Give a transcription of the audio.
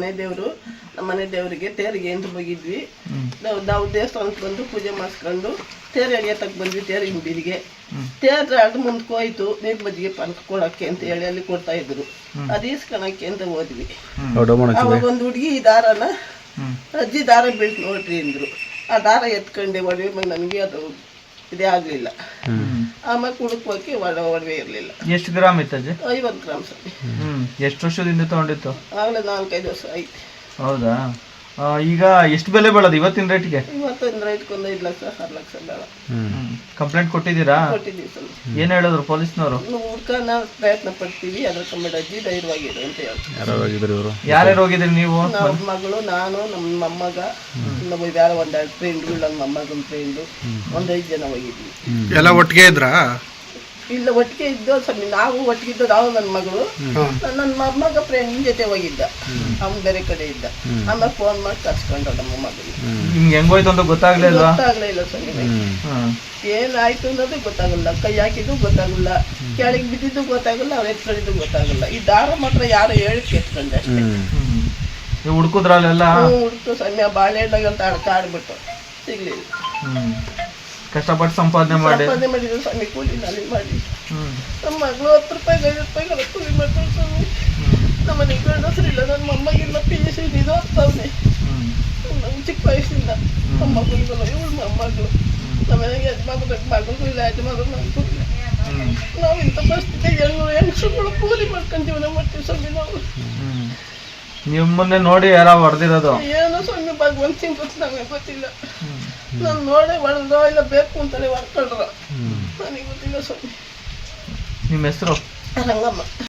ಮನೆ ದೇವರು ನಮ್ಮ ಮನೆ ದೇವರಿಗೆ ತೇರಿಗೆ ಅಂತ ಹೋಗಿದ್ವಿ. ನಾವು ದೇವಸ್ಥಾನಕ್ಕೆ ಬಂದು ಪೂಜೆ ಮಾಡಿಸ್ಕೊಂಡು ತೇರು ಎಳಿಯತಕ್ಕೆ ಬಂದ್ವಿ. ತೇರಿನ ಬೀದಿಗೆ ತೇರು ಅದು ಮುಂದಕ್ಕೆ ಹೋಯ್ತು. ನೀರು ಮಜ್ಜಿಗೆ ಪಾನಕ ಕೊಡೋಕ್ಕೆ ಅಂತ ಹೇಳಿ ಅಲ್ಲಿ ಕೊಡ್ತಾ ಇದ್ರು. ಅದು ಈಸ್ಕೊಳಕ್ಕೆ ಅಂತ ಹೋದ್ವಿ. ಅವಾಗ ಒಂದು ಹುಡುಗಿ ಈ ದಾರನ ಅಜ್ಜಿ ದಾರ ಬೀಳ್ತು ನೋಡ್ರಿ ಅಂದ್ರು. ಆ ದಾರ ಎತ್ಕೊಂಡೆ ಒಡವೆ ಮೇಲೆ ನನಗೆ ಅದು ಇದೇ ಆಗಲಿಲ್ಲ. ಆಮೇಲೆ ಕುಡುಕೋಕೆ ಒಡವೆ ಇರಲಿಲ್ಲ. ಎಷ್ಟು ಗ್ರಾಮ್ ಇತ್ತು ಅಜ್ಜಿ? 50 ಗ್ರಾಮ್ ಸರ್. ಎಷ್ಟು ವರ್ಷದಿಂದ ತಗೊಂಡಿತ್ತು? ಆಗಲೇ 4-5 ವರ್ಷ ಆಯ್ತು. ಹೌದಾ? ಈಗ ಎಷ್ಟು ಬೆಲೆ ಬೀಳೋದು ಇವತ್ತಿನ ರೇಟ್ಗೆ? ಇವತ್ತಿನ ರೇಟ್ಗೊಂದು 5 ಲಕ್ಷ 6 ಲಕ್ಷ ಬೇಡ. ಕಂಪ್ಲೇಂಟ್ ಕೊಟ್ಟಿದ್ದೀರಾ? ಕೊಟ್ಟಿದ್ದೀವಿ ಸರ್. ಏನು ಹೇಳಿದ್ರು ಪೊಲೀಸ್ನವರು? ಹುಡ್ಕೋಣ ಪ್ರಯತ್ನ ಪಡ್ತೀವಿ, ಅದ್ರ ಕಮ್ಮಿ ಅಜ್ಜಿ ಧೈರ್ಯವಾಗಿರು ಅಂತ ಹೇಳ್ತಾರೆ. ಯಾರ್ಯಾರು ಹೋಗಿದ್ರಿ ನೀವು? ನಮ್ಮ ಮಗಳು, ನಾನು, ನಮ್ಮ ಮೊಮ್ಮಗ, ನಮ್ಮ ಬೇರೆ ಒಂದೆರಡು ಫ್ರೆಂಡ್ಗಳು, ನಮ್ಮ ಮೊಮ್ಮಗನ ಫ್ರೆಂಡು, ಒಂದು 5 ಜನ ಹೋಗಿದ್ವಿ. ಎಲ್ಲ ಒಟ್ಟಿಗೆ ಇದ್ರಾ? ಇಲ್ಲ, ಒಟ್ಟಿಗೆ ಇದ್ದೋ ಸ್ವಾಮಿ. ನಾವು ಒಟ್ಟಿಗಿದ್ದು, ನಾವು ನನ್ನ ಮಗಳು, ನನ್ನ ಮೊಮ್ಮಗ ಫ್ರೆಂಡ್ ಜೊತೆ ಹೋಗಿದ್ದ. ಅವ್ನು ಬೇರೆ ಕಡೆ ಇದ್ದ. ಆಮೇಲೆ ಫೋನ್ ಮಾಡಿ ಕರ್ಸ್ಕೊಂಡ ನಮ್ಮ ಮಗಳಿಗೆ. ನಿಮ್ಗೆ ಹೆಂಗೋಯ್ತು ಅಂತ ಗೊತ್ತಾಗ್ಲೇ ಇಲ್ಲ ಸ್ವಾಮಿ. ಏನಾಯ್ತು ಅನ್ನೋದು ಗೊತ್ತಾಗಲ್ಲ. ಕೈ ಹಾಕಿದ್ದು ಗೊತ್ತಾಗಲ್ಲ, ಕೆಳಗೆ ಬಿದ್ದಿದ್ದು ಗೊತ್ತಾಗಲ್ಲ, ಅವ್ರು ಎತ್ಕೊಂಡಿದ್ದು ಗೊತ್ತಾಗಲ್ಲ. ಈ ದಾರ ಮಾತ್ರ ಯಾರು ಹೇಳಿ ಎತ್ಕೊಂಡೆ ಅಷ್ಟೇ. ಹುಡ್ಕುದ್ರಲ್ಲೆಲ್ಲ? ಹುಡ್ಕು ಸ್ವಾಮಿ. ಬಾಳೆಹಣ್ಣಾಗ ಅಂತ ಆಡ್ಬಿಟ್ಟು ಸಿಗ್ಲಿಲ್ಲ. ಕಷ್ಟಪಟ್ಟು ಸಂಪಾದನೆ ಮಾಡಿದ್ರು ಸ್ವಾಮಿ. ಕೂಲಿ ನಾಲಿ ಮಾಡಿ ನಮ್ಮ ಮಗಳು 10 ರೂಪಾಯಿ 5 ರೂಪಾಯಿ ಕೂಲಿ ಮಾಡ್ಕೊಂಡು ಸ್ವಾಮಿ. ನಮ್ಮ ಮನೆಗೆ ಗಂಡಸರಿಲ್ಲ. ನನ್ನ ಮೊಮ್ಮಗಿಲ್ಲ, PUC ಇದು ಓದ್ತಾವ್ನೆ. ನಂಗೆ ಚಿಕ್ಕ ವಯಸ್ಸಿಂದ ನಮ್ಮ ಮಗಳಿಗಲ್ಲ, ಇವಳು ಮೊಮ್ಮಗಳು. ನಮ್ಮ ಮನೆಗೆ ಮಗಳಿಗೂ ಇಲ್ಲ, ಯಜಮಾನರು ನನಗೂ ಇಲ್ಲ. ನಾವು ಇಂಥ ಪರಿಸ್ಥಿತಿಗೆ ಹೆಂಗಸರುಗಳು ಕೂಲಿ ಮಾಡ್ಕೊಂಡು ಜೀವನ ಮಾಡ್ತೀವಿ ಸ್ವಾಮಿ. ನಾವು ನಿಮ್ಮನ್ನೇ ನೋಡಿ ಯಾರ ಹೊಡೆದಿರೋದು? ಏನೋ ಸ್ವಾಮಿ, ಭಗವಂತ ಸಿಂಪತ್ ನಮಗೆ ಗೊತ್ತಿಲ್ಲ. ನಾನು ನೋಡೇ ಹೊಡೆದ್ರೋ ಇಲ್ಲ ಬೇಕು ಅಂತಾನೆ ಹೊಡ್ಕೊಳ್ರ, ನನಗೆ ಗೊತ್ತಿಲ್ಲ ಸ್ವಾಮಿ. ನಿಮ್ಮ ಹೆಸರು? ರಂಗಮ್ಮ.